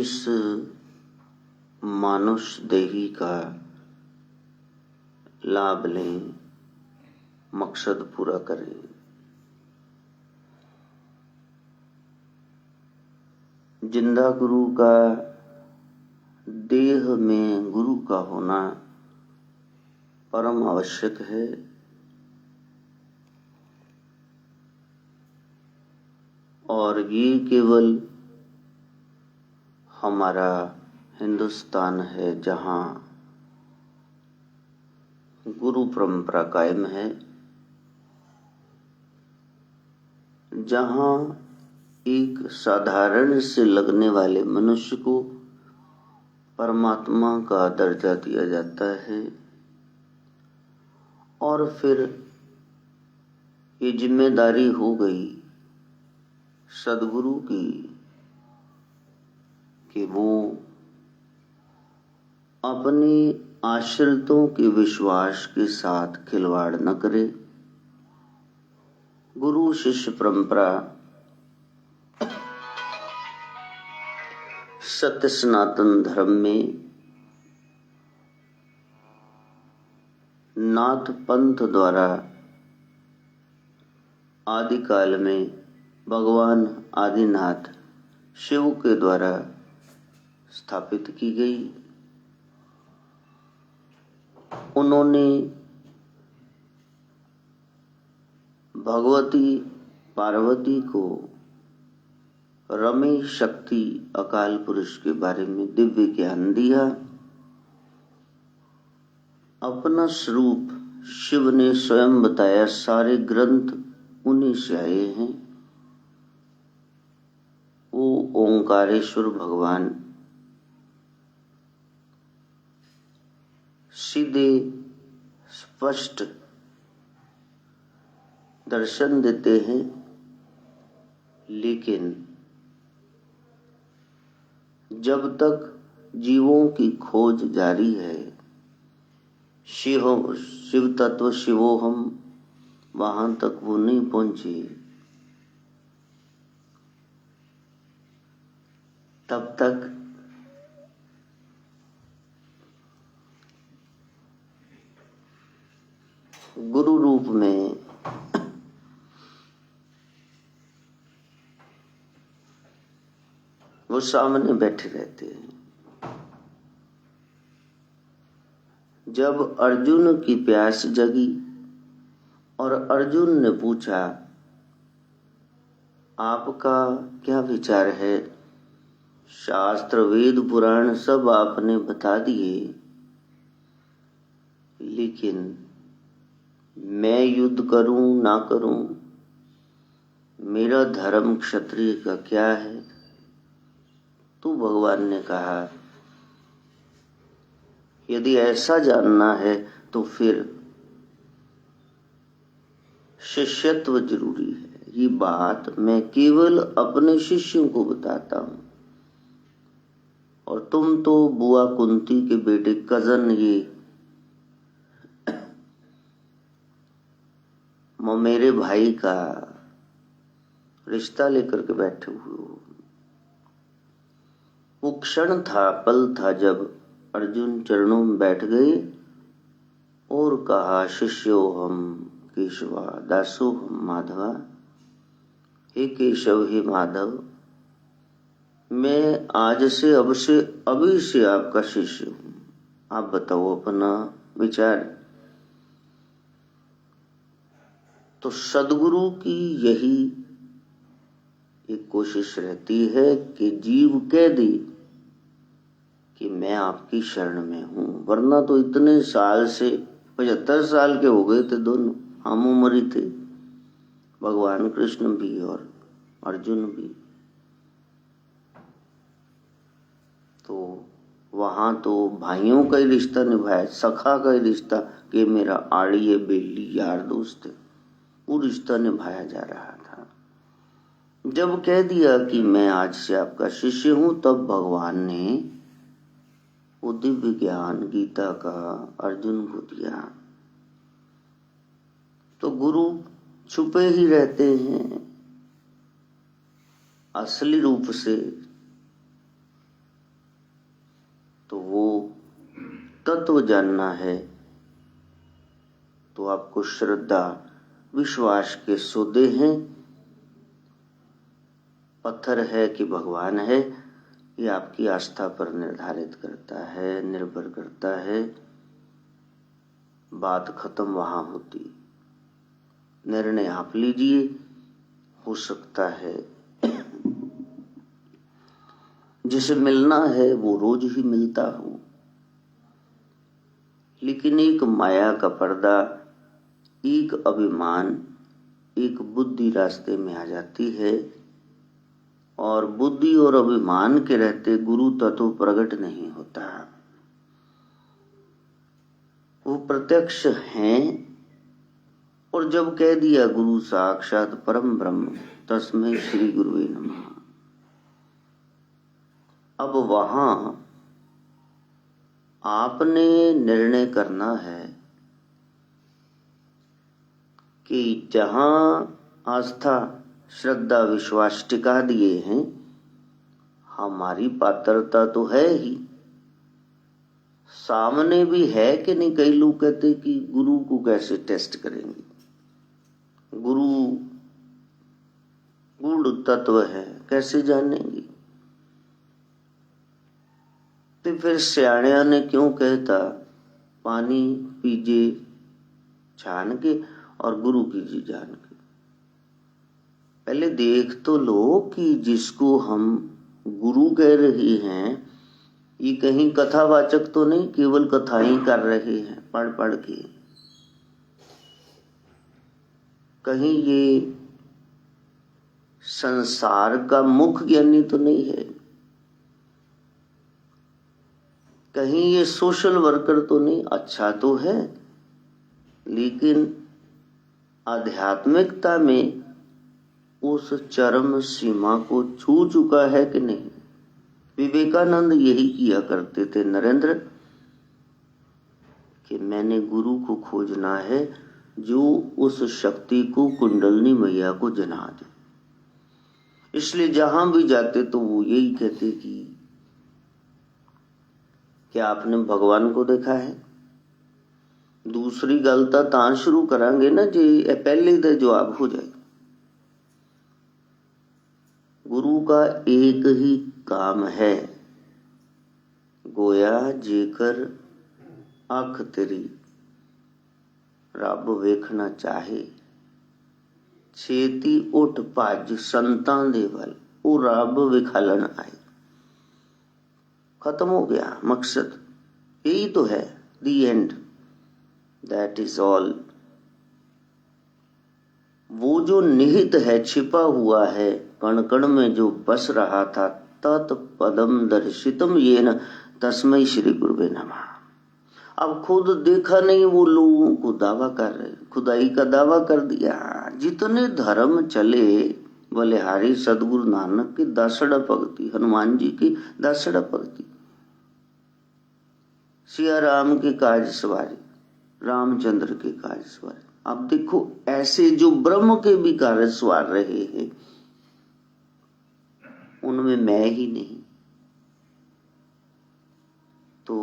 इस मानुष देही का लाभ लें, मकसद पूरा करें। जिंदा गुरु का देह में गुरु का होना परम आवश्यक है। और ये केवल हमारा हिंदुस्तान है जहाँ गुरु परंपरा कायम है, जहाँ एक साधारण से लगने वाले मनुष्य को परमात्मा का दर्जा दिया जाता है। और फिर ये जिम्मेदारी हो गई सद्गुरु की कि वो अपने आश्रितों के विश्वास के साथ खिलवाड़ न करे। गुरु शिष्य परंपरा सत्य सनातन धर्म में नाथ पंथ द्वारा आदिकाल में भगवान आदिनाथ शिव के द्वारा स्थापित की गई। उन्होंने भगवती पार्वती को रमे शक्ति अकाल पुरुष के बारे में दिव्य ज्ञान दिया। अपना स्वरूप शिव ने स्वयं बताया, सारे ग्रंथ उन्हीं से आए हैं। वो ओंकारेश्वर भगवान सीधे स्पष्ट दर्शन देते हैं, लेकिन जब तक जीवों की खोज जारी है, शिव तत्व शिवोहम, वहां तक वो नहीं पहुंचे, तब तक गुरु रूप में वो सामने बैठे रहते हैं। जब अर्जुन की प्यास जगी और अर्जुन ने पूछा, आपका क्या विचार है? शास्त्र वेद पुराण सब आपने बता दिए, लेकिन मैं युद्ध करूं ना करूं, मेरा धर्म क्षत्रिय का क्या है? तो भगवान ने कहा, यदि ऐसा जानना है तो फिर शिष्यत्व जरूरी है। ये बात मैं केवल अपने शिष्यों को बताता हूं, और तुम तो बुआ कुंती के बेटे कजन ये मेरे भाई का रिश्ता लेकर के बैठे हुए हो। वो क्षण था, पल था जब अर्जुन चरणों में बैठ गए और कहा, शिष्यो हम केशवा दासो हम माधवा। हे केशव, हे माधव, मैं आज से अभी से आपका शिष्य हूं। आप बताओ अपना विचार। तो सद्गुरु की यही एक कोशिश रहती है कि जीव कह दे कि मैं आपकी शरण में हूं, वरना तो इतने साल से 75 साल के हो गए थे दोनों, हम उम्र ही थे, भगवान कृष्ण भी और अर्जुन भी। तो वहां तो भाइयों का ही रिश्ता निभाया, सखा का ही रिश्ता कि मेरा आड़ी है, बेली, यार दोस्त है, वो रिश्ता निभाया जा रहा था। जब कह दिया कि मैं आज से आपका शिष्य हूं, तब भगवान ने वो दिव्य ज्ञान गीता का अर्जुन को दिया। तो गुरु छुपे ही रहते हैं, असली रूप से तत्व जानना है तो आपको श्रद्धा विश्वास के सौदे हैं। पत्थर है कि भगवान है, ये आपकी आस्था पर निर्धारित करता है, निर्भर करता है। बात खत्म वहां होती। निर्णय आप लीजिए। हो सकता है जिसे मिलना है वो रोज ही मिलता हो, लेकिन एक माया का पर्दा, एक अभिमान, एक बुद्धि रास्ते में आ जाती है और बुद्धि और अभिमान के रहते गुरु तत्व प्रकट नहीं होता। वो प्रत्यक्ष हैं और जब कह दिया गुरु साक्षात परम ब्रह्म तस्मै श्री गुरुवे नमः, अब वहां आपने निर्णय करना है कि जहां आस्था श्रद्धा विश्वास टिका दिए हैं, हमारी पात्रता तो है ही, सामने भी है कि नहीं। कई लोग कहते कि गुरु को कैसे टेस्ट करेंगे, गुरु गूढ़ तत्व है, कैसे जानेंगे। तो फिर सियाणिया ने क्यों कहता, पानी पीजे छान के और गुरु कीजिए जान के। पहले देख तो लो कि जिसको हम गुरु कह रहे हैं ये कहीं कथावाचक तो नहीं, केवल कथा ही कर रहे हैं पढ़ पढ़ के। कहीं ये संसार का मुख्य ज्ञानी तो नहीं है, कहीं ये सोशल वर्कर तो नहीं। अच्छा तो है, लेकिन आध्यात्मिकता में उस चरम सीमा को छू चुका है कि नहीं। विवेकानंद यही किया करते थे नरेंद्र, कि मैंने गुरु को खोजना है जो उस शक्ति को कुंडलनी मैया को जना दे। इसलिए जहां भी जाते तो वो यही कहते कि क्या आपने भगवान को देखा है। दूसरी गलता तां शुरू करांगे ना जी, पहले दे जवाब हो जाए। गुरु का एक ही काम है, गोया जेकर अख तेरी रब वेखना चाहे, छेती उठ भज संतां दे वल, वो रब विखालन आए। खत्म हो गया मकसद, यही तो है, दी एंड, दैट इज ऑल। वो जो निहित है, छिपा हुआ है, कण कण में जो बस रहा था, तत्पदम दर्शितम येन तस्मै श्री गुरुवे नमः। अब खुद देखा नहीं, वो लोगों को दावा कर रहे, खुदाई का दावा कर दिया। जितने धर्म चले, बलिहारी सदगुरु नानक की दासड़ा भक्ति, हनुमान जी की दासड़ा भक्ति, सिया राम की काज सवारी, रामचंद्र के काज सवारी। अब देखो ऐसे जो ब्रह्म के भी कार्य सवार रहे हैं, उनमें मैं ही नहीं। तो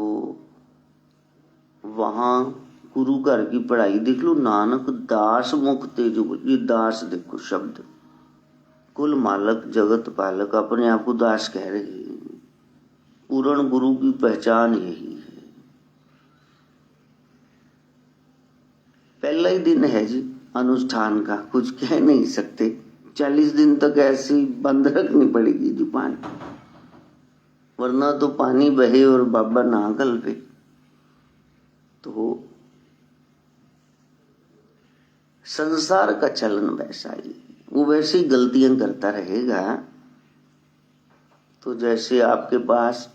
वहां गुरु घर की पढ़ाई देख लो, नानक दास मुख तेजो, ये दास देखो शब्द, कुल मालक जगत पालक अपने आप को दास कह रहे हैं। पूर्ण गुरु की पहचान यही है। पहला ही दिन है जी अनुष्ठान का, कुछ कह नहीं सकते। 40 दिन तक ऐसी बंद रखनी पड़ेगी जुबान, वरना तो पानी बहे और बाबा ना गलबे। तो संसार का चलन वैसा ही, वो वैसी गलतियां करता रहेगा। तो जैसे आपके पास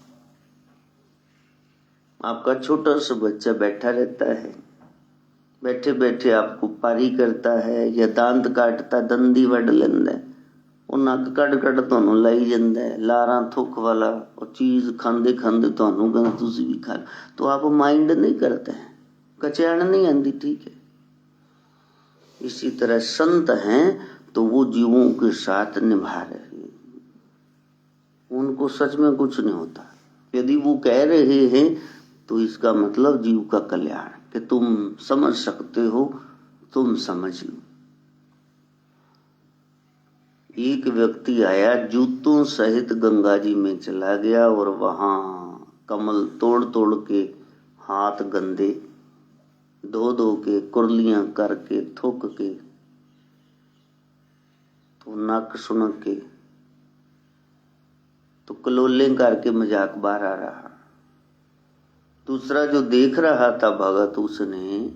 आपका छोटा सा बच्चा बैठा रहता है, बैठे बैठे आपको पारी करता है या दांत काटता, दंदी वड लेंदा, ਉਹ ਨੱਕ ਕੱਢ ਕੱਢ ਤੁਹਾਨੂੰ ਲਾਈ ਜਾਂਦਾ है, लारा थुक वाला, और चीज खांदे खांदे ਤੁਹਾਨੂੰ ਕਹਿੰਦਾ ਤੁਸੀਂ भी खा लो। तो आप माइंड नहीं करते हैं, कचैन नहीं आती, ठीक है। इसी तरह संत हैं तो वो जीवों के साथ निभा रहे हैं, उनको सच में कुछ नहीं होता। यदि वो कह रहे हैं तो इसका मतलब जीव का कल्याण, कि तुम समझ सकते हो, तुम समझ लो। एक व्यक्ति आया, जूतों सहित गंगा जी में चला गया और वहां कमल तोड़ तोड़ के, हाथ गंदे धो धो के, कुर्लियां करके, थूक के, तो नक सुनक के, तो कलोले करके मजाक बार आ रहा। दूसरा जो देख रहा था भगत, उसने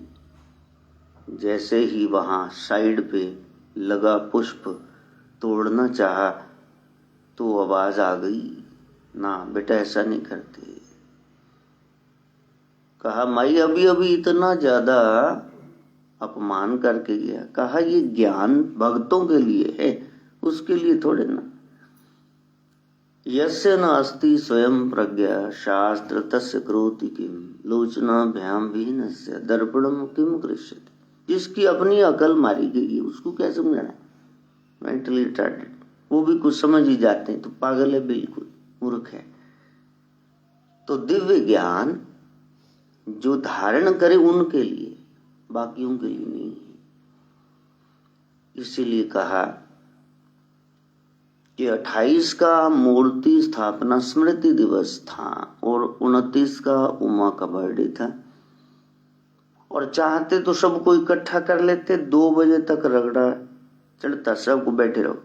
जैसे ही वहां साइड पे लगा पुष्प तोड़ना चाहा तो आवाज आ गई, ना बेटा ऐसा नहीं करते। कहा माई अभी अभी इतना ज्यादा अपमान करके गया। कहा ये ज्ञान भक्तों के लिए है, उसके लिए थोड़े ना। यस्य नास्ति स्वयं प्रज्ञा शास्त्र तस्य करोति किम लोचनाभ्याम विहीनस्य दर्पणम किम कृष्यति। जिसकी अपनी अकल मारी गई है उसको क्या समझना है? मेंटली रिटार्डेड, वो भी कुछ समझ ही जाते हैं तो पागल है, बिल्कुल मूर्ख है। तो दिव्य ज्ञान जो धारण करे उनके लिए, बाकियों के लिए नहीं है। इसीलिए कहा कि 28 का मूर्ति स्थापना स्मृति दिवस था और 29 का उमा का बर्थडे था, और चाहते तो सबको इकट्ठा कर लेते, 2 बजे तक रगड़ा चढ़ता, सबको बैठे रहो।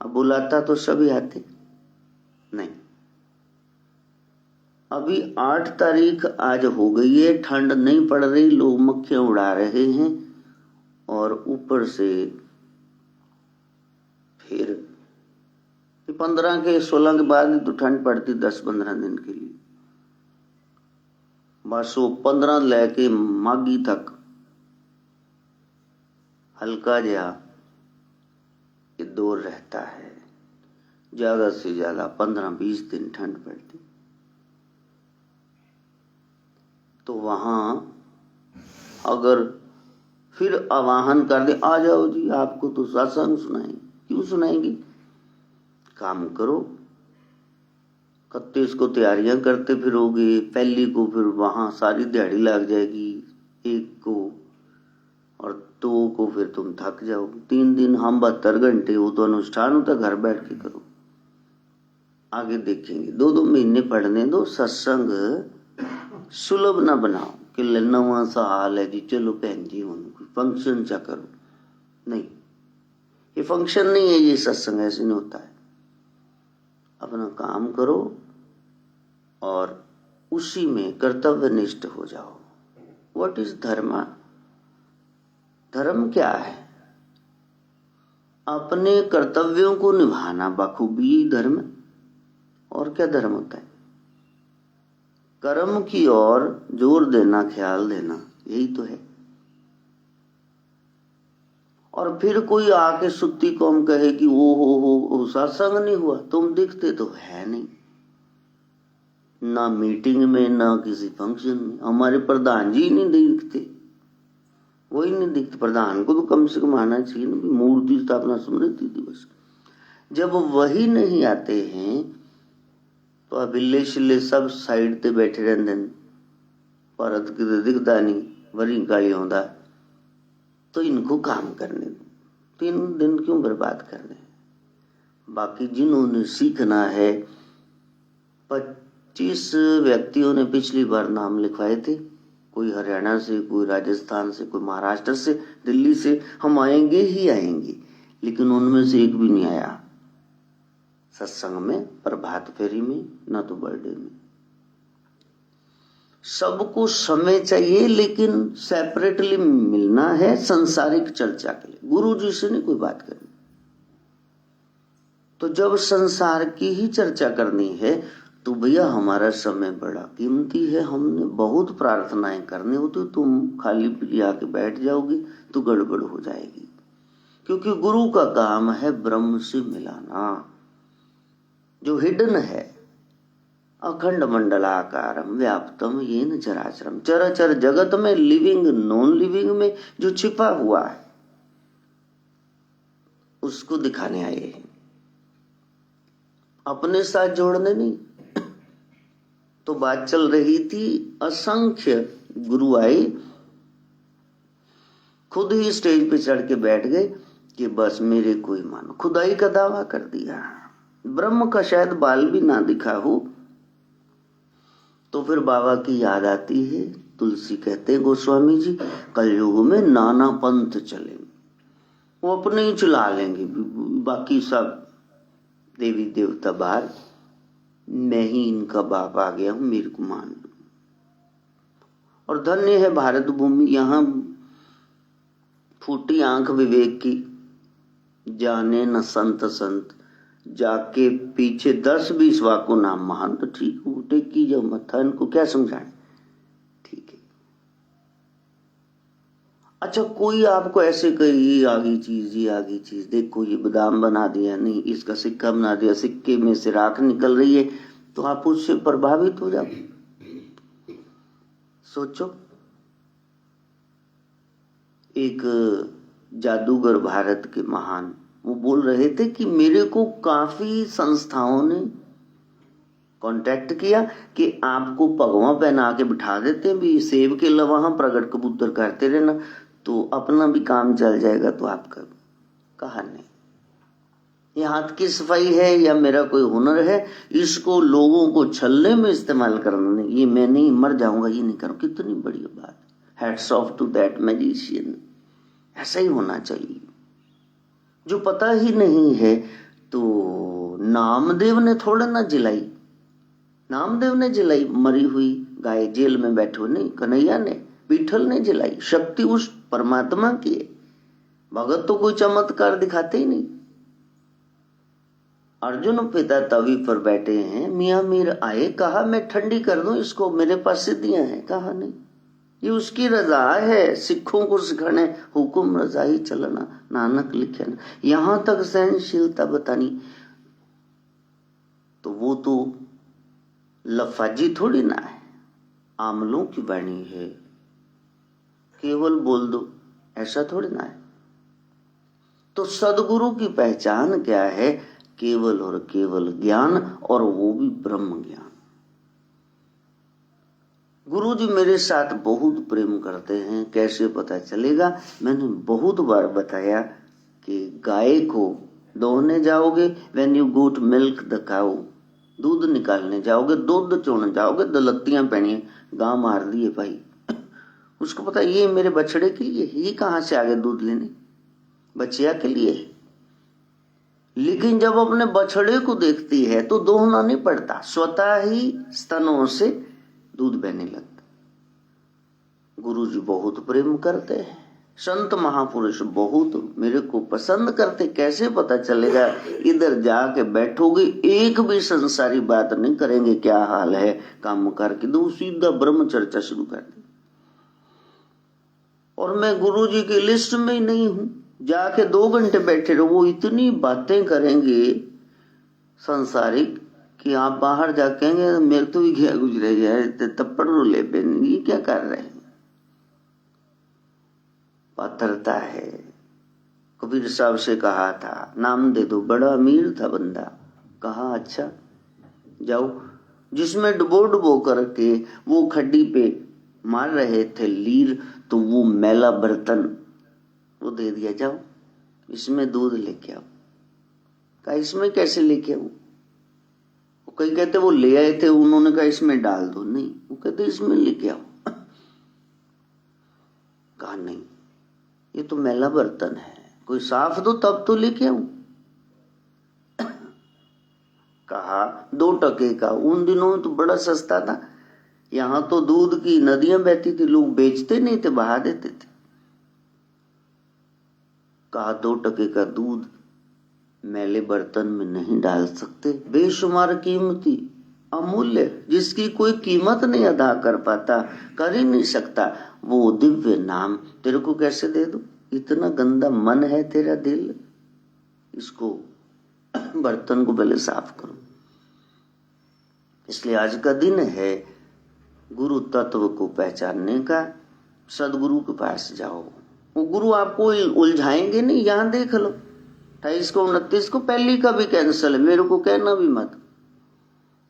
अब बुलाता तो सभी आते नहीं। अभी 8 तारीख आज हो गई है, ठंड नहीं पड़ रही, लोग मक्खियां उड़ा रहे हैं, और ऊपर से फिर 15 के 16 के बाद तो ठंड पड़ती 10-15 दिन के लिए। बस वो 15 लेके मागी तक हल्का जा ये दौर रहता है, ज्यादा से ज्यादा 15-20 दिन ठंड पड़ती। तो वहां अगर फिर आवाहन कर दे, आ जाओ जी, आपको तो सत्संग सुनाएंगे। क्यों सुनाएंगे? काम करो। 31 को तैयारियां करते फिरोगे, पहली को फिर वहां सारी दिहाड़ी लग जाएगी, 1 को और 2 को फिर तुम थक जाओ। 3 दिन हम 72 घंटे वो तो अनुष्ठान होता, घर बैठ के करो। आगे देखेंगे, 2-2 महीने पढ़ने दो। सत्संग सुलभ ना बनाओ कि नवा सा हाल है जी, चलो बहन जी उनको फंक्शन चा करो। नहीं, ये फंक्शन नहीं है, ये सत्संग ऐसे नहीं होता है। अपना काम करो और उसी में कर्तव्यनिष्ठ हो जाओ। व्हाट इज धर्म? धर्म क्या है? अपने कर्तव्यों को निभाना बखूबी धर्म। और क्या धर्म होता है? कर्म की ओर जोर देना, ख्याल देना, यही तो है। और फिर कोई आके सुत्ती कौम कहे कि ओ हो सत्संग नहीं हुआ। तुम दिखते तो है नहीं, ना मीटिंग में ना किसी फंक्शन में। हमारे प्रधान जी नहीं दिखते, वही नहीं दिखते। प्रधान को तो कम से कम आना चाहिए ना, मूर्ति स्थापना स्मृति दिवस। जब वही नहीं आते हैं तो अभिले शिले सब साइड ते बैठे रहते हैं, भारत की तो दिखता नहीं, वरी गाली होता। तो इनको काम करने दो, 3 दिन क्यों बर्बाद करने। बाकी जिन्होंने सीखना है, 25 व्यक्तियों ने पिछली बार नाम लिखवाए थे, कोई हरियाणा से, कोई राजस्थान से, कोई महाराष्ट्र से, दिल्ली से। हम आएंगे ही आएंगे, लेकिन उनमें से एक भी नहीं आया सत्संग में, प्रभात फेरी में, ना तो बर्थडे में। सबको समय चाहिए, लेकिन सेपरेटली मिलना है संसारिक चर्चा के लिए। गुरु जी से नहीं कोई बात करनी। तो जब संसार की ही चर्चा करनी है तो भैया हमारा समय बड़ा कीमती है। हमने बहुत प्रार्थनाएं करनी होती, तुम खाली पीली आके बैठ जाओगी तो गड़बड़ हो जाएगी। क्योंकि गुरु का काम है ब्रह्म से मिलाना, जो हिडन है। अखंड मंडलाकारम व्याप्तम येन चराचरम, चराचर जगत में, लिविंग नॉन लिविंग में जो छिपा हुआ है उसको दिखाने आए हैं, अपने साथ जोड़ने नहीं। तो बात चल रही थी, असंख्य गुरु आए, खुद ही स्टेज पे चढ़ के बैठ गए कि बस मेरे को ही मानो, खुदाई का दावा कर दिया। ब्रह्म का शायद बाल भी ना दिखा हो। तो फिर बाबा की याद आती है, तुलसी कहते हैं गोस्वामी जी कलयुग में नाना पंथ चलेंगे, वो अपने ही चला लेंगे, बाकी सब देवी देवता बाहर, मैं ही इनका बाप आ गया हूं, मेरे को मान लो। और धन्य है भारत भूमि, यहां फूटी आंख विवेक की, जाने न संत संत, जाके पीछे 10-20 वाको नाम महान, तो ठीक है टेक की जो मत था, इनको क्या समझाएं, ठीक है। अच्छा कोई आपको ऐसे कही आगी चीज, देखो ये बादाम बना दिया, नहीं इसका सिक्का बना दिया, सिक्के में से राख निकल रही है, तो आप उससे प्रभावित हो जाओ। सोचो, एक जादूगर भारत के महान, वो बोल रहे थे कि मेरे को काफी संस्थाओं ने कांटेक्ट किया कि आपको पगवा पहना के बिठा देते हैं, भी सेब के अलावा हम प्रगट कबूतर करते रहना, तो अपना भी काम चल जाएगा। तो आपका कहा नहीं, ये हाथ की सफाई है या मेरा कोई हुनर है, इसको लोगों को छलने में इस्तेमाल करना नहीं, ये मैं नहीं मर जाऊंगा ये नहीं करूं। कितनी बड़ी बात, hats off to that magician. ऐसा ही होना चाहिए। जो पता ही नहीं है, तो नामदेव ने थोड़ा ना जिलाई, नामदेव ने जिलाई मरी हुई गाय, जेल में बैठे हो नहीं, कन्हैया ने, विठल ने जिलाई। शक्ति उस परमात्मा की है, भगत तो कोई चमत्कार दिखाते ही नहीं। अर्जुन पिता तवी पर बैठे हैं, मियां मीर आए, कहा मैं ठंडी कर दूं इसको, मेरे पास सिद्धियां हैं, कहा नहीं, ये उसकी रजा है, सिखों को सिखाने हुकुम रजा ही चलना, नानक लिखे ना, यहां तक सहनशीलता बतानी। तो वो तो लफाजी थोड़ी ना है, आमलों की वाणी है, केवल बोल दो ऐसा थोड़ी ना है। तो सदगुरु की पहचान क्या है, केवल और केवल ज्ञान, और वो भी ब्रह्म ज्ञान। गुरु जी मेरे साथ बहुत प्रेम करते हैं, कैसे पता चलेगा, मैंने बहुत बार बताया कि गाय को दोहने जाओगे, when you go to milk the cow, दूध निकालने जाओगे, दूध चोने जाओगे, दलत्तियां पहनिए, गांव मार दिए भाई, उसको पता ये मेरे बछड़े के लिए, ये कहां से आगे दूध लेने, बचिया के लिए है। लेकिन जब अपने बछड़े को देखती है तो दोहना नहीं पड़ता, स्वतः ही स्तनों से दूध बहने लगता। गुरु जी बहुत प्रेम करते हैं, संत महापुरुष बहुत मेरे को पसंद करते। कैसे पता चलेगा, इधर जाके बैठोगे एक भी संसारी बात नहीं करेंगे, क्या हाल है काम करके दो, सीधा ब्रह्म चर्चा शुरू कर दी। और मैं गुरु जी की लिस्ट में ही नहीं हूं, जाके 2 घंटे बैठे रहो, वो इतनी बातें करेंगे संसारिक कि आप बाहर जाके कहेंगे मेरे तो भी क्या गुजरे जाए, तप्पड़ ले बेन, ये क्या कर रहे हैं। पात्रता है। कबीर साहब से कहा था नाम दे दो, बड़ा अमीर था बंदा, कहा अच्छा जाओ, जिसमें डुबो करके वो खड्डी पे मार रहे थे लीर, तो वो मैला बर्तन वो दे दिया, जाओ इसमें दूध लेके आओ। कहा इसमें कैसे लेके आओ, कई कहते वो ले आए थे, उन्होंने कहा इसमें डाल दो, नहीं वो कहते इसमें लेके आओ। कहा नहीं ये तो मैला बर्तन है, कोई साफ दो तब तो लेके आऊं। कहा 2 टके का, उन दिनों में तो बड़ा सस्ता था, यहां तो दूध की नदियां बहती थी, लोग बेचते नहीं थे, बहा देते थे। कहा 2 टके का दूध मैले बर्तन में नहीं डाल सकते, बेशुमार कीमती अमूल्य, जिसकी कोई कीमत नहीं अदा कर पाता, कर ही नहीं सकता, वो दिव्य नाम तेरे को कैसे दे दूं। इतना गंदा मन है तेरा दिल, इसको बर्तन को पहले साफ करो। इसलिए आज का दिन है गुरु तत्व को पहचानने का। सदगुरु के पास जाओ, वो गुरु आपको उलझाएंगे नहीं। यहां देख लो 28 को 29 को पहली का भी कैंसिल है, मेरे को कहना भी मत।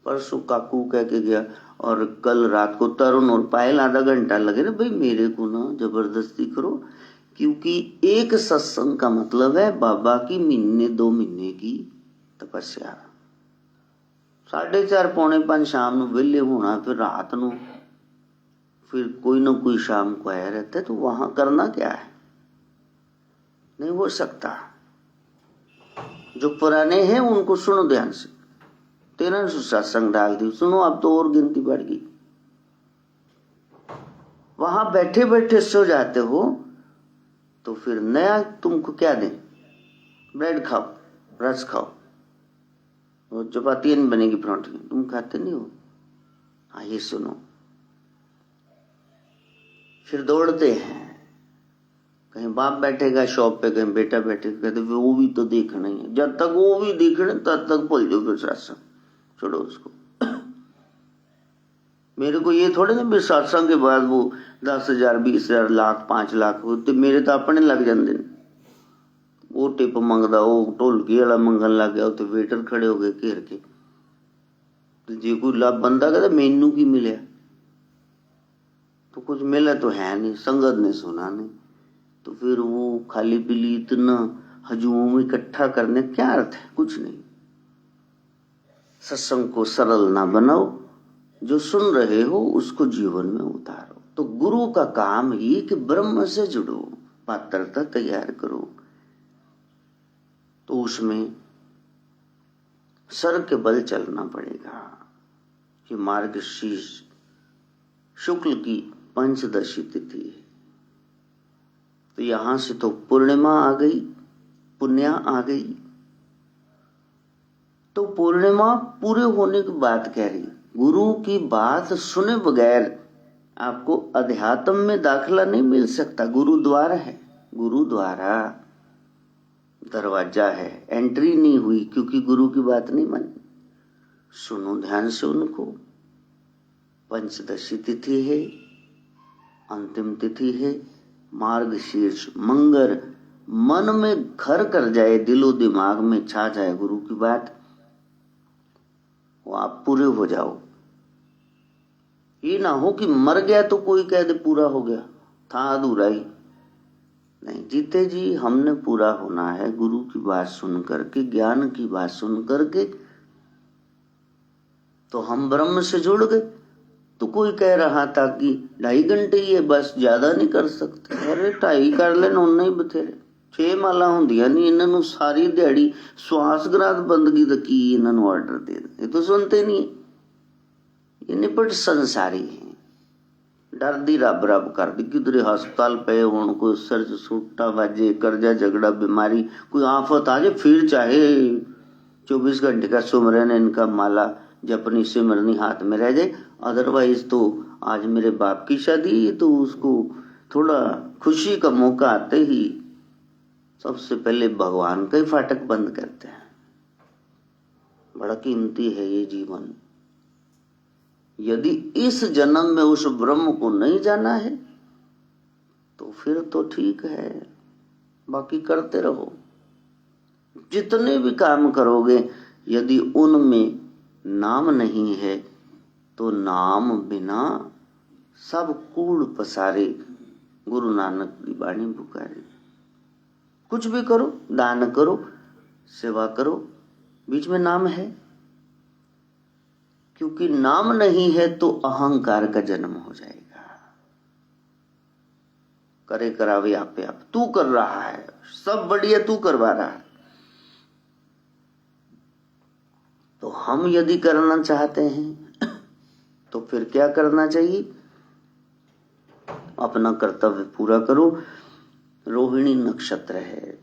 परसों काकू कह के गया और कल रात को तरुण और पायल आधा घंटा लगे ना, भाई मेरे को ना जबरदस्ती करो, क्योंकि एक सत्संग का मतलब है बाबा की महीने 2 महीने की तपस्या। 4:30 पौने 5 शाम ਨੂੰ ਵਿਹਲੇ होना, फिर रात ਨੂੰ फिर कोई ना कोई शाम को आया रहता है, तो वहां करना क्या है, नहीं हो सकता। जो पुराने हैं उनको सुनो ध्यान से, 1300 सत्संग डाल दी, सुनो अब तो और गिनती बढ़ गई। वहां बैठे बैठे सो जाते हो तो फिर नया तुमको क्या दें, ब्रेड खाओ, रस खाओ, और चपाती नहीं बनेगी परांठे, तुम खाते नहीं हो। हाँ ये सुनो। फिर दौड़ते हैं, कहीं बाप बैठेगा शॉप पे, कहीं बेटा बैठेगा, कहते वो भी तो देखना ही है, जब तक वो भी देखने तब तक भूल जाओ फिर सत्संग, छोड़ो उसको। मेरे को ये थोड़े ना भी सत्संग के बाद वो 10,000 20,000 लाख 5 लाख होते, मेरे तो अपने लग जाते हैं। वो टिप मंगदा, वो ढोलकी वाला मंगन लग गया, तो वेटर खड़े हो गए घेर के, जो कोई लाभ बंदा कहता मैनू की मिले, तो कुछ मिला तो है नहीं, संगत ने सुना नहीं, तो फिर वो खाली पीली इतना हजूम इकट्ठा करने क्या अर्थ है, कुछ नहीं। सत्संग को सरल ना बनाओ, जो सुन रहे हो उसको जीवन में उतारो। तो गुरु का काम ही कि ब्रह्म से जुड़ो, पात्रता तैयार करो, तो उसमें सर के बल चलना पड़ेगा। कि मार्गशीर्ष शुक्ल की पंचदशी तिथि है, तो यहां से तो पूर्णिमा आ गई, पुण्या आ गई। तो पूर्णिमा पूरे होने की बात कह रही, गुरु की बात सुने बगैर आपको अध्यात्म में दाखला नहीं मिल सकता। गुरु द्वार है, गुरु द्वारा दरवाजा है, एंट्री नहीं हुई क्योंकि गुरु की बात नहीं मानी। सुनो ध्यान से उनको। पंचदशी तिथि है, अंतिम तिथि है, मार्गशीर्ष मंगर मन में घर कर जाए, दिलो दिमाग में छा जाए गुरु की बात, वो आप पूरे हो जाओ। ये ना हो कि मर गया तो कोई कह दे पूरा हो गया, था अधूरा ही। नहीं, जीते जी हमने पूरा होना है। गुरु की बात सुन करके, ज्ञान की बात सुन करके तो हम ब्रह्म से जुड़ गए। तो कोई कह रहा था कि 2.5 घंटे ही है बस, ज्यादा नहीं कर सकते। अरे 2.5 कर लेना, उन्ना ही बथेरे। 6 माला होंदियां नहीं, इन्हां नूं सारी दिहाड़ी श्वासग्रात बंदगी दा की इन्हां नूं ऑर्डर दे दे, ये तो सुनते नहीं। ये निपट संसारी है, डर दी रब रब कर दी, किधरे हस्पताल पे होण, कोई सिर च सुट्टा बाजे, कर्जा झगड़ा बीमारी, कोई आफत आ जाए, फिर चाहे 24 घंटे का सुमरन इनका माला जपनी सिमरनी हाथ में रह जाए। अदरवाइज तो आज मेरे बाप की शादी, तो उसको थोड़ा खुशी का मौका आते ही सबसे पहले भगवान का ही फाटक बंद करते हैं। बड़ा कीमती है ये जीवन। यदि इस जन्म में उस ब्रह्म को नहीं जाना है तो फिर तो ठीक है, बाकी करते रहो। जितने भी काम करोगे यदि उनमें नाम नहीं है तो नाम बिना सब कूड़ पसारे, गुरु नानक की बाणी पुकारे। कुछ भी करो, दान करो, सेवा करो, बीच में नाम है, क्योंकि नाम नहीं है तो अहंकार का जन्म हो जाएगा। करे करावे आपे आप, तू कर रहा है, सब बढ़िया तू करवा रहा है। तो हम यदि करना चाहते हैं तो फिर क्या करना चाहिए? अपना कर्तव्य पूरा करो। रोहिणी नक्षत्र है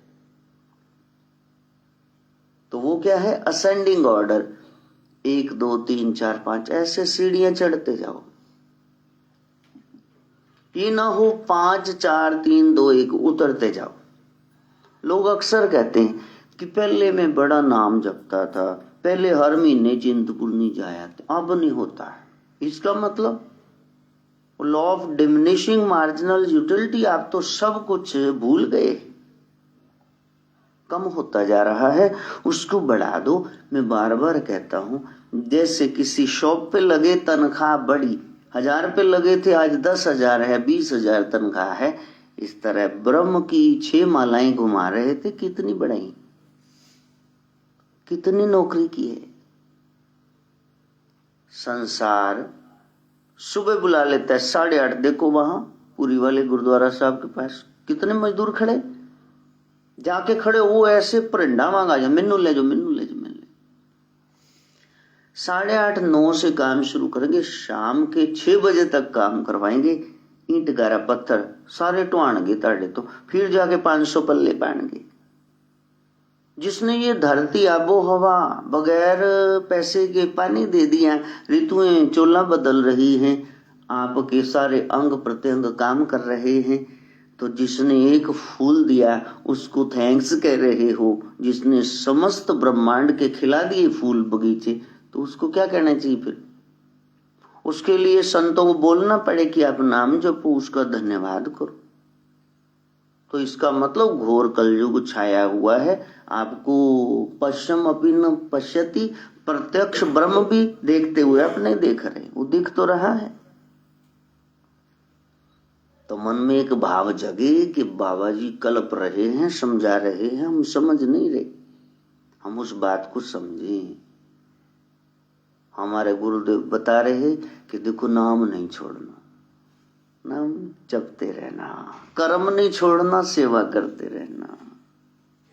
तो वो क्या है? असेंडिंग ऑर्डर, 1 2 3 4 5 ऐसे सीढ़ियां चढ़ते जाओ। ये ना हो 5 4 3 2 1 उतरते जाओ। लोग अक्सर कहते हैं कि पहले मैं बड़ा नाम जपता था, पहले हर महीने चिंतपूर्णी जाया था, अब नहीं होता है। इसका मतलब law of diminishing marginal utility, आप तो सब कुछ भूल गए। कम होता जा रहा है, उसको बढ़ा दो। मैं बार बार कहता हूं, जैसे किसी शॉप पे लगे तनख्वाह बढ़ी, 1000 पे लगे थे आज 10,000 है, 20,000 तनख्वाह है। इस तरह ब्रह्म की 6 मालाएं घुमा रहे थे, कितनी बढ़ाई, कितनी नौकरी की है। संसार सुबह बुला लेता है 8:30, देखो वहां पुरी वाले गुरुद्वारा साहब के पास कितने मजदूर खड़े, जाके खड़े वो ऐसे परिंडा मांगा जा, मैनू ले जाओ, मैनू ले जाओ, मैनू ले। 8:30 9 से काम शुरू करेंगे, शाम के 6 बजे तक काम करवाएंगे। ईंट गारा पत्थर सारे टुआणगे ताड़े, तो फिर जाके 500 पल्ले पाएंगे। जिसने ये धरती आबो हवा बगैर पैसे के पानी दे दिया, ऋतुएं चोला बदल रही हैं, आपके सारे अंग प्रत्यंग काम कर रहे हैं, तो जिसने एक फूल दिया उसको थैंक्स कह रहे हो। जिसने समस्त ब्रह्मांड के खिला दिए फूल बगीचे, तो उसको क्या कहना चाहिए फिर? उसके लिए संतों को बोलना पड़े कि आप नाम जपो, उसका धन्यवाद करो। तो इसका मतलब घोर कलयुग छाया हुआ है। आपको पश्चिम अपि न पश्यति, प्रत्यक्ष ब्रह्म भी देखते हुए अपने देख रहे, वो दिख तो रहा है। तो मन में एक भाव जगे कि बाबा जी कल्प रहे हैं, समझा रहे हैं, हम समझ नहीं रहे, हम उस बात को समझें। हमारे गुरुदेव बता रहे कि देखो नाम नहीं छोड़ना, नाम जपते रहना, कर्म नहीं छोड़ना, सेवा करते रहना,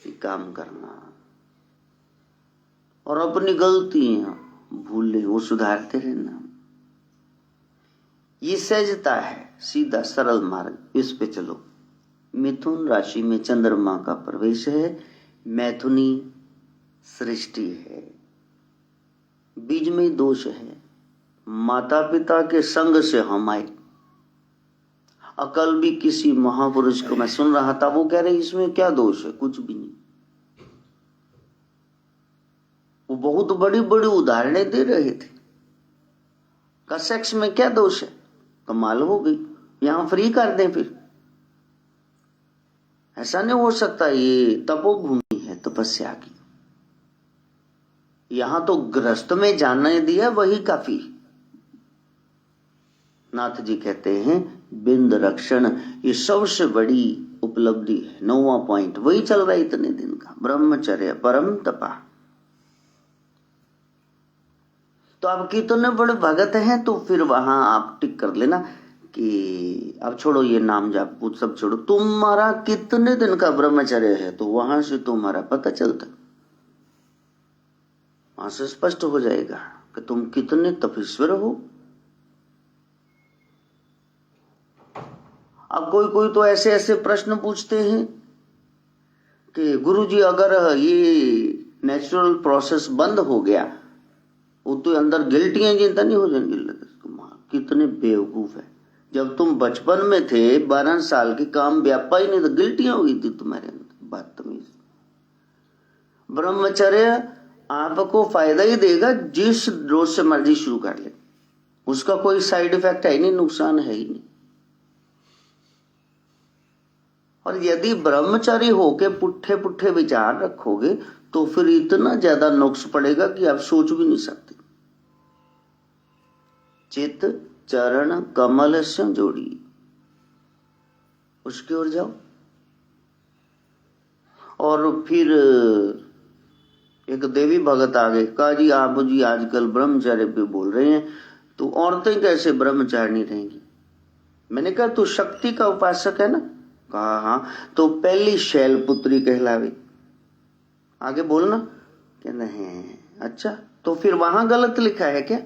ये काम करना, और अपनी गलतियां भूले वो सुधारते रहना। ये सहजता है, सीधा सरल मार्ग, इस पे चलो। मिथुन राशि में चंद्रमा का प्रवेश है, मैथुनी सृष्टि है, बीज में दोष है, माता पिता के संग से हम आए। अकल भी किसी महापुरुष को मैं सुन रहा था, वो कह रहे इसमें क्या दोष है, कुछ भी नहीं। वो बहुत बड़ी बड़ी उदाहरणें दे रहे थे। का सेक्स में क्या दोष है, कमाल हो गई, यहां फ्री कर दें फिर। ऐसा नहीं हो सकता, ये तपोभूमि है तपस्या की, यहां तो गृहस्थ में जानने दिया वही काफी। नाथ जी कहते हैं बिंद रक्षण ये सबसे बड़ी उपलब्धि है। 9वां पॉइंट वही चल रहा है इतने दिन का, ब्रह्मचर्य परम तपा। तो आप कितने बड़े भगत हैं, तो फिर वहां आप टिक कर लेना कि अब छोड़ो ये नाम जाप कुछ सब छोड़ो, तुम्हारा कितने दिन का ब्रह्मचर्य है, तो वहां से तुम्हारा पता चलता, वहां से स्पष्ट हो जाएगा कि तुम कितने तपस्वी हो। अब कोई कोई तो ऐसे ऐसे प्रश्न पूछते हैं कि गुरुजी अगर ये नेचुरल प्रोसेस बंद हो गया, वो तो अंदर गिल्टियां जिंदा नहीं हो जाएंगी। कितने बेवकूफ है, जब तुम बचपन में थे 12 साल के, काम व्यापा ही नहीं, तो गिल्टियां हो गई थी तुम्हारे अंदर, बदतमीज। ब्रह्मचर्य आपको फायदा ही देगा, जिस रोज से मर्जी शुरू कर ले, उसका कोई साइड इफेक्ट है ही नहीं, नुकसान है ही नहीं। और यदि ब्रह्मचारी होके पुट्ठे पुट्ठे विचार रखोगे तो फिर इतना ज्यादा नुक्स पड़ेगा कि आप सोच भी नहीं सकते। चित चरण कमल से जोड़ी, उसकी ओर जाओ। और फिर एक देवी भगत आ गए, कहा जी आप जी आजकल ब्रह्मचर्य पे बोल रहे हैं, तो औरतें कैसे ब्रह्मचारिणी रहेंगी? मैंने कहा तू शक्ति का उपासक है ना? कहा हाँ, तो पहली शैलपुत्री कहलावे। आगे बोलना, क्या नहीं? अच्छा, तो फिर वहां गलत लिखा है क्या?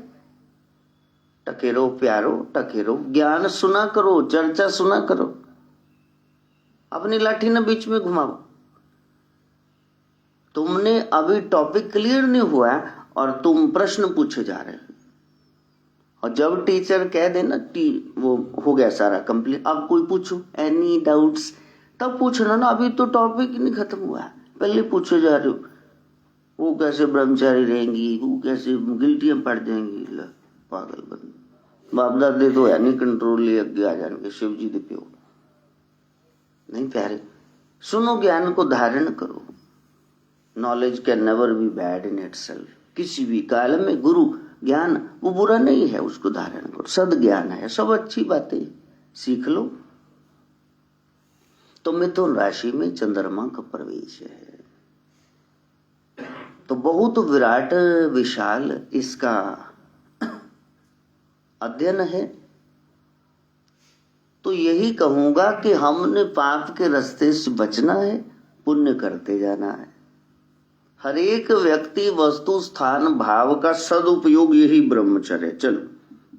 टके रहो प्यारो, टके रहो, ज्ञान सुना करो, चर्चा सुना करो, अपनी लाठी न बीच में घुमाओ। तुमने अभी टॉपिक क्लियर नहीं हुआ और तुम प्रश्न पूछे जा रहे हो। और जब टीचर कह देना वो हो गया सारा कंप्लीट, अब कोई पूछो एनी डाउट्स, तब पूछना ना, अभी तो टॉपिक ही नहीं खत्म हुआ, पहले पूछे जा रहे हो वो कैसे ब्रह्मचारी रहेंगी, वो कैसे गिल्टियां पड़ जाएंगी। पागल बंद, बाप दादे तो है नहीं कंट्रोल, ले अगे आ जाएंगे शिव जी दे प्यो। नहीं प्यारे, सुनो, ज्ञान को धारण करो। Knowledge can never be bad in itself. किसी भी काल में गुरु ज्ञान वो बुरा नहीं है, उसको धारण करो, सद ज्ञान है, सब अच्छी बातें सीख लो। तो मिथुन राशि में चंद्रमा का प्रवेश है, तो बहुत विराट विशाल इसका अध्ययन है। तो यही कहूंगा कि हमने पाप के रास्ते से बचना है, पुण्य करते जाना है। हर एक व्यक्ति वस्तु स्थान भाव का सदुपयोग यही ब्रह्मचर्य। चलो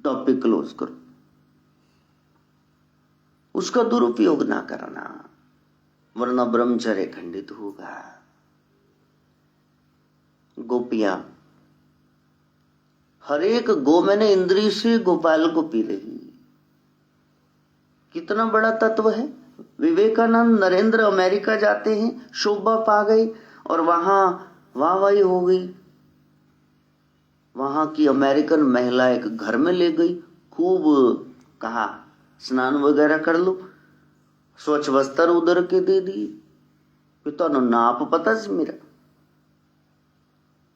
टॉपिक क्लोज करो, उसका दुरुपयोग ना करना, वरना ब्रह्मचर्य खंडित होगा। गोपियां हर एक गो मैंने इंद्री से गोपाल को पी रही, कितना बड़ा तत्व है। विवेकानंद नरेंद्र अमेरिका जाते हैं, शोभा पा गई और वहां वाहवाही हो गई। वहां की अमेरिकन महिला एक घर में ले गई, खूब कहा स्नान वगैरह कर लो, स्वच्छ वस्त्र उधर के दे दिए कि तो नाप पता से मेरा।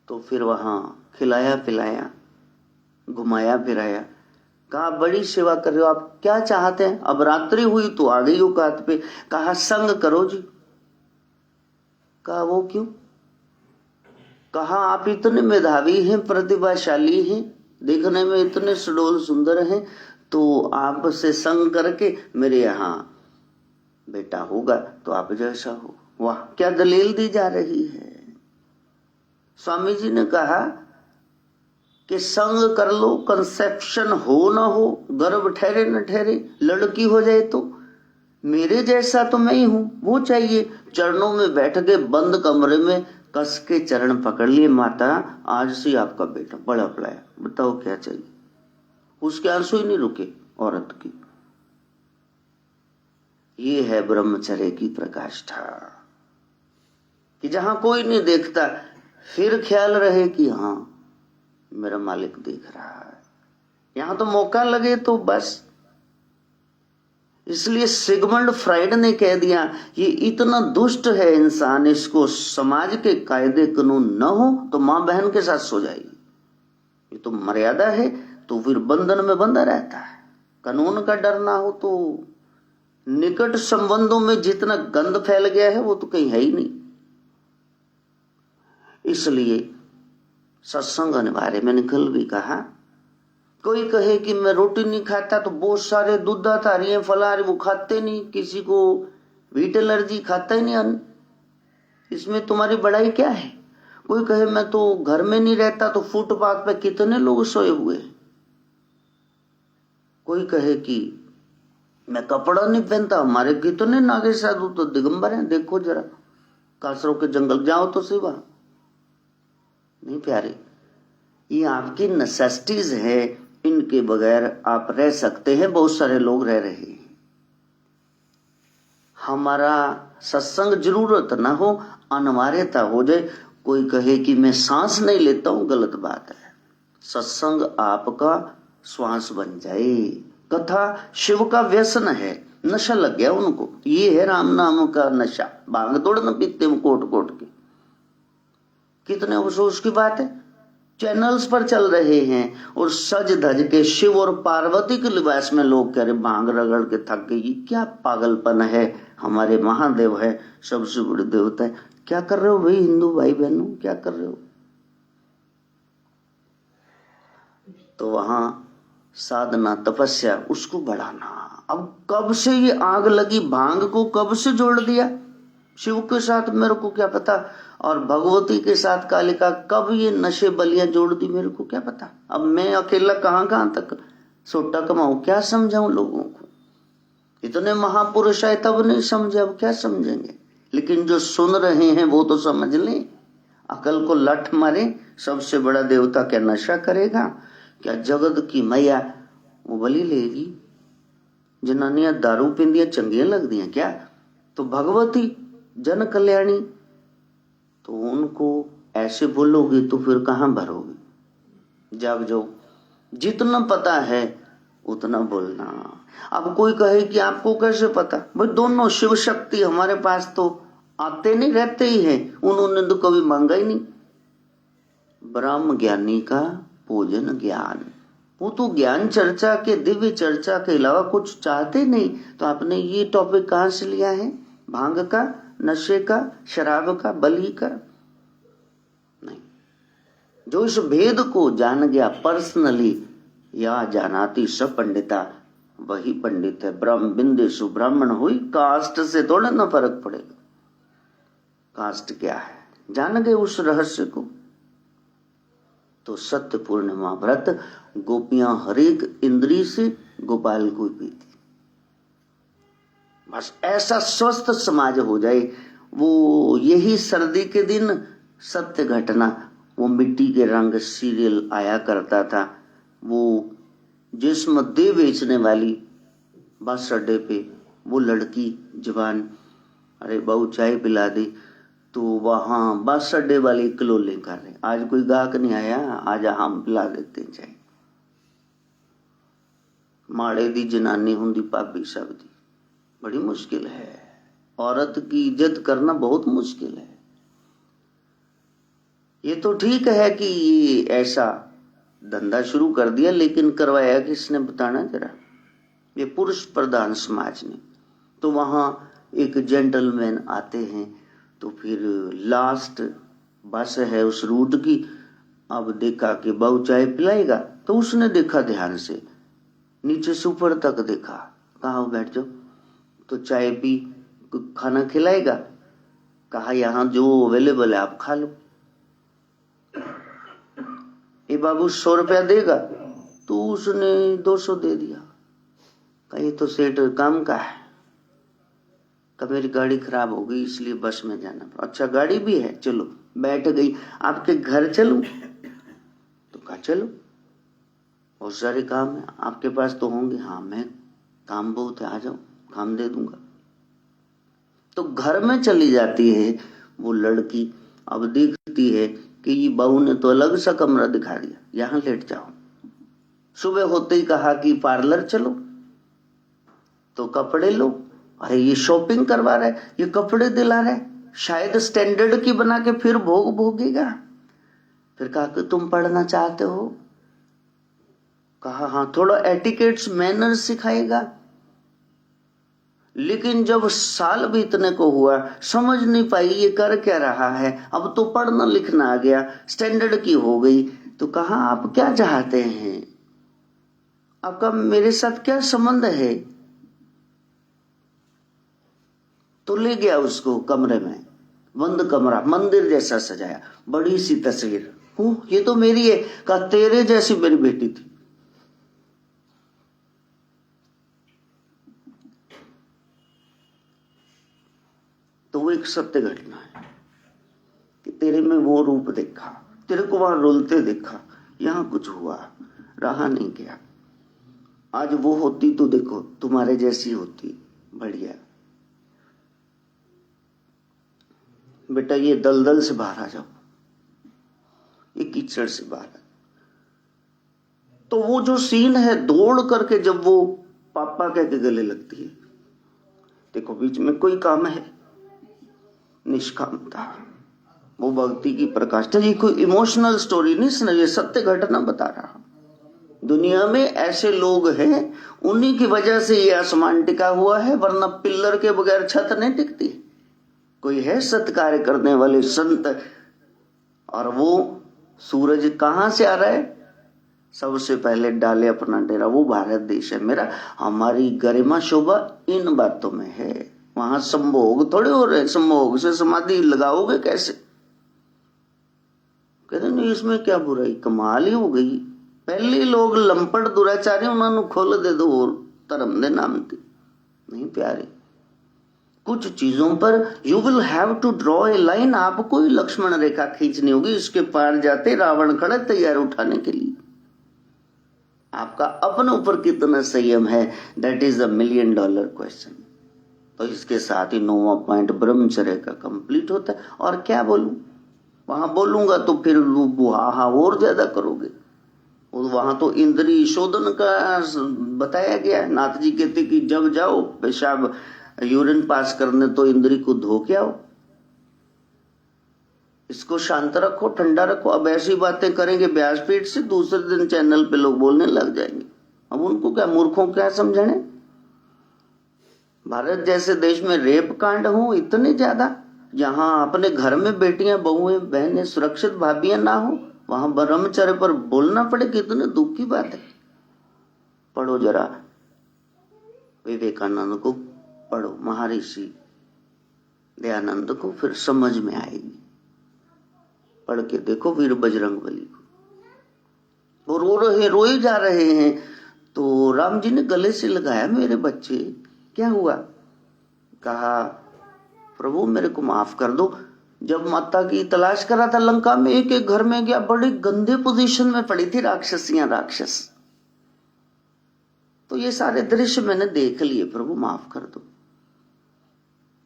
तो फिर वहां खिलाया पिलाया, घुमाया फिराया, कहा बड़ी सेवा कर रहे हो आप, क्या चाहते हैं। अब रात्रि हुई तो आ गई औकात पे, कहा संग करो जी। कहा वो क्यों। कहा आप इतने मेधावी हैं, प्रतिभाशाली हैं, देखने में इतने सुडोल सुंदर हैं, तो आपसे संग करके मेरे यहाँ बेटा होगा तो आप जैसा हो। वाह क्या दलील दी जा रही है। स्वामी जी ने कहा कि संग कर लो, कंसेप्शन हो ना हो, गर्भ ठहरे न ठहरे, लड़की हो जाए तो मेरे जैसा तो मैं ही हूं, वो चाहिए। चरणों में बैठ के बंद कमरे में कस के चरण पकड़ लिए, माता आज से आपका बेटा बड़ा पड़ाया, बताओ क्या चाहिए। उसके आंसू ही नहीं रुके औरत की। ये है ब्रह्मचर्य की प्रकाष्ठा, कि जहां कोई नहीं देखता फिर ख्याल रहे कि हाँ मेरा मालिक देख रहा है। यहां तो मौका लगे तो बस। इसलिए सिगमंड फ्राइड ने कह दिया ये इतना दुष्ट है इंसान, इसको समाज के कायदे कानून न हो तो मां बहन के साथ सो जाएगी। ये तो मर्यादा है, तो फिर बंधन में बंधा रहता है। कानून का डर ना हो तो निकट संबंधों में जितना गंद फैल गया है वो तो कहीं है ही नहीं। इसलिए सत्संग अनिवार्य। मैंने कल भी कहा, कोई कहे कि मैं रोटी नहीं खाता तो बहुत सारे दूधा थारी फलारी वो खाते नहीं, किसी को वीट एलर्जी खाता ही नहीं अन्न, इसमें तुम्हारी बड़ाई क्या है। कोई कहे मैं तो घर में नहीं रहता तो फुटपाथ पे कितने लोग सोए हुए। कोई कहे कि मैं कपड़ा नहीं पहनता, हमारे कितने नागे साधु तो दिगंबर हैं, देखो जरा कासरों के जंगल जाओ तो सिवा नहीं प्यारे। ये आपकी नेसेसिटीज है, इनके बगैर आप रह सकते हैं, बहुत सारे लोग रह रहे हैं। हमारा सत्संग जरूरत ना हो, अनिवार्यता हो जाए। कोई कहे कि मैं सांस नहीं लेता हूं, गलत बात है। सत्संग आपका श्वास बन जाए। कथा शिव का व्यसन है, नशा लग गया उनको। ये है राम नाम का नशा, भांग तोड़ न पीते हैं कोट कोट के। कितने अफसोस की बात है, चैनल्स पर चल रहे हैं और सज धज के शिव और पार्वती के लिबास में लोग कह रहे भांग रगड़ के थक गई। क्या पागलपन है। हमारे महादेव है, सबसे बड़े देवता है। क्या कर रहे हो भाई हिंदू भाई बहनों, क्या कर रहे हो। तो वहां साधना तपस्या उसको बढ़ाना। अब कब से ये आग लगी भांग को, कब से जोड़ दिया शिव के साथ, मेरे को क्या पता। और भगवती के साथ कालिका, कब ये नशे बलियां जोड़ दी, मेरे को क्या पता। अब मैं अकेला कहां तक सोटा कमाऊं, क्या समझाऊं लोगों को। इतने महापुरुष आए तब नहीं समझे, अब क्या समझेंगे। लेकिन जो सुन रहे हैं वो तो समझ लें, अकल को लठ मारे। सबसे बड़ा देवता क्या नशा करेगा, क्या जगत की मैया वो बलि लेगी। जनानियां दारू पींदियां चंगियां लगदियां क्या। तो भगवती जन कल्याणी, तो उनको ऐसे बोलोगे तो फिर कहां भरोगे। जाग जाओ, जितना पता है उतना बोलना। अब कोई कहे कि आपको कैसे पता, भाई दोनों शिव शक्ति हमारे पास तो आते नहीं, रहते ही हैं, उन्होंने तो कभी मांगा ही नहीं। ब्रह्म ज्ञानी का भोजन ज्ञान, वो तो ज्ञान चर्चा के, दिव्य चर्चा के अलावा कुछ चाहते नहीं। तो आपने ये टॉपिक कहां से लिया है? भांग का, नशे का, शराब का, बलि का? नहीं। जो इस भेद को जान गया पर्सनली, या जानाति स पंडिता, वही पंडित है। ब्रह्म बिंदेशु ब्राह्मण हुई, कास्ट से थोड़ा ना फर्क पड़ेगा। कास्ट क्या है, जान गए उस रहस्य को। तो सत्य पूर्णिमा व्रत, गोपियां हरेक इंद्री से गोपाल को पीती। बस ऐसा स्वस्थ समाज हो जाए। वो यही सर्दी के दिन सत्य घटना, वो मिट्टी के रंग सीरियल आया करता था। वो जिस्म दे बेचने वाली बस अड्डे पे वो लड़की जवान, अरे बहू चाय पिला दी, तो वहां बस अड्डे वाले कलोले कर रहे, आज कोई गाहक नहीं आया, आज हम पिला देते चाय। माड़े दी जनानी हुंदी भाभी सब दी। बड़ी मुश्किल है, औरत की इज्जत करना बहुत मुश्किल है। ये तो ठीक है कि ये ऐसा धंधा शुरू कर दिया, लेकिन करवाया किसने बताना जरा? ये पुरुष प्रधान समाज ने। तो वहां एक जेंटलमैन आते हैं, तो फिर लास्ट बस है उस रूट की। अब देखा कि बहू चाय पिलाएगा, तो उसने देखा ध्यान से, नीचे से ऊपर तक देखा, कहा बैठ जाओ, तो चाय पी, खाना खिलाएगा, कहा यहाँ जो अवेलेबल है आप खा लो। ये बाबू 100 रुपया देगा, तो उसने 200 दे दिया। कहीं तो सेठ काम का है, कब मेरी गाड़ी खराब हो गई इसलिए बस में जाना पड़ा। अच्छा गाड़ी भी है, चलो बैठ गई। आपके घर चलूं? तो कहा चलो, बहुत सारे काम है आपके पास तो होंगे। हाँ मैं, काम बहुत है, आ जाओ, काम दे दूंगा। तो घर में चली जाती है वो लड़की। अब देखती है कि ये बहू ने तो अलग सा कमरा दिखा दिया, यहां लेट जाओ। सुबह होते ही कहा कि पार्लर चलो, तो कपड़े लो। अरे ये शॉपिंग करवा रहा है, ये कपड़े दिला रहा है, शायद स्टैंडर्ड की बना के फिर भोग भोगेगा। फिर कहा कि तुम पढ़ना चाहते हो? कहा हाँ, थोड़ा एटिकेट्स मैनर्स सिखाएगा। लेकिन जब साल बीतने को हुआ, समझ नहीं पाई ये कर क्या रहा है। अब तो पढ़ना लिखना आ गया, स्टैंडर्ड की हो गई। तो कहा आप क्या चाहते हैं, आपका मेरे साथ क्या संबंध है? तो ले गया उसको कमरे में, बंद कमरा, मंदिर जैसा सजाया, बड़ी सी तस्वीर, ये तो मेरी है। कहा तेरे जैसी मेरी बेटी थी। तो वो एक सत्य घटना है कि तेरे में वो रूप देखा, तेरे को वहां रोलते देखा, यहां कुछ हुआ, रहा नहीं गया। आज वो होती तो देखो तुम्हारे जैसी होती, बढ़िया। बेटा ये दलदल से बाहर आ जाओ, ये कीचड़ से बाहर आ। तो वो जो सीन है, दौड़ करके जब वो पापा कह के गले लगती है, देखो बीच में कोई काम है, निष्कामता, वो भक्ति की प्रकाष्ठा। ये कोई इमोशनल स्टोरी नहीं सुना, ये सत्य घटना बता रहा। दुनिया में ऐसे लोग हैं, उन्हीं की वजह से ये आसमान टिका हुआ है, वरना पिल्लर के बगैर छत नहीं टिकती। कोई है सत्कार्य करने वाले संत। और वो सूरज कहां से आ रहा है? सबसे पहले डाले अपना डेरा, वो भारत देश है मेरा। हमारी गरिमा शोभा इन बातों में है। वहां संभोग थोड़े हो रहे, संभोग से समाधि लगाओगे कैसे? कहते नहीं इसमें क्या बुराई, कमाल ही हो गई। पहले लोग लंपट दुराचारी, उन्होंने खोल दे दो और धर्म दे नाम दी। नहीं प्यारे, कुछ चीजों पर you will have to draw a line. आपको ही लक्ष्मण रेखा खींचनी होगी, इसके पार जाते रावण खड़ा तैयार उठाने के लिए। आपका अपने ऊपर कितना संयम है, दैट इज $1 मिलियन क्वेश्चन। तो इसके साथ ही 9वां पॉइंट ब्रह्मचर्य का कंप्लीट होता है। और क्या बोलूं, वहां बोलूंगा तो फिर बुहा और ज्यादा करोगे। वहां तो इंद्रिय शोधन का बताया गया। नाथ जी कहते कि जब जाओ पेशाब यूरिन पास करने तो इंद्री को धो के आओ। इसको शांत रखो, ठंडा रखो। अब ऐसी बातें करेंगे व्यासपीठ से, दूसरे दिन चैनल पे लोग बोलने लग जाएंगे। अब उनको क्या, मूर्खों क्या समझने। भारत जैसे देश में रेप कांड हो इतने ज्यादा, जहां अपने घर में बेटियां, बहुएं, बहनें, सुरक्षित भाभियां ना हो, वहां ब्रह्मचर्य पर बोलना पड़े, कितने दुख की बात है। पढ़ो जरा विवेकानंद को, पढ़ो महर्षि दयानंद को, फिर समझ में आएगी। पढ़ के देखो वीर बजरंगबली को, वो रो ही जा रहे हैं। तो राम जी ने गले से लगाया, मेरे बच्चे क्या हुआ? कहा प्रभु मेरे को माफ कर दो। जब माता की तलाश करा था लंका में, एक एक घर में गया, बड़ी गंदे पोजीशन में पड़ी थी राक्षसियां, राक्षस। तो ये सारे दृश्य मैंने देख लिए, प्रभु माफ कर दो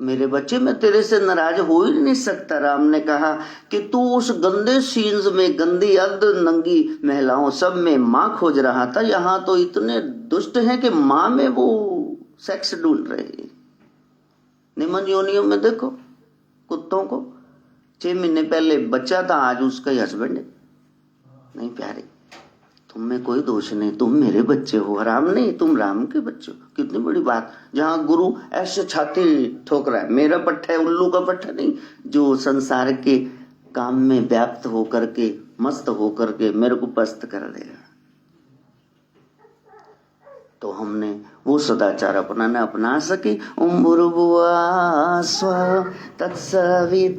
मेरे बच्चे, मैं तेरे से नाराज हो ही नहीं सकता। राम ने कहा कि तू उस गंदे सीन्स में, गंदी अर्ध नंगी महिलाओं सब में मां खोज रहा था, यहां तो इतने दुष्ट हैं कि मां में वो सेक्स ढूंढ रहे हैं। निमन योनियों में देखो कुत्तों को, 6 महीने पहले बच्चा था, आज उसका ही हस्बैंड है। नहीं प्यारे, तुम में कोई दोष नहीं, तुम मेरे बच्चे हो, राम नहीं, तुम राम के बच्चे हो। कितनी बड़ी बात। जहां गुरु ऐसे छाती ठोक रहा है, मेरा पट्टा है, उल्लू का पट्टा नहीं, जो संसार के काम में व्याप्त होकर के, मस्त होकर के मेरे को पस्त कर देगा। तो हमने वो सदाचार अपना सके। ओम भूर्भुवः स्वः तत्सवितुर्वरेण्यं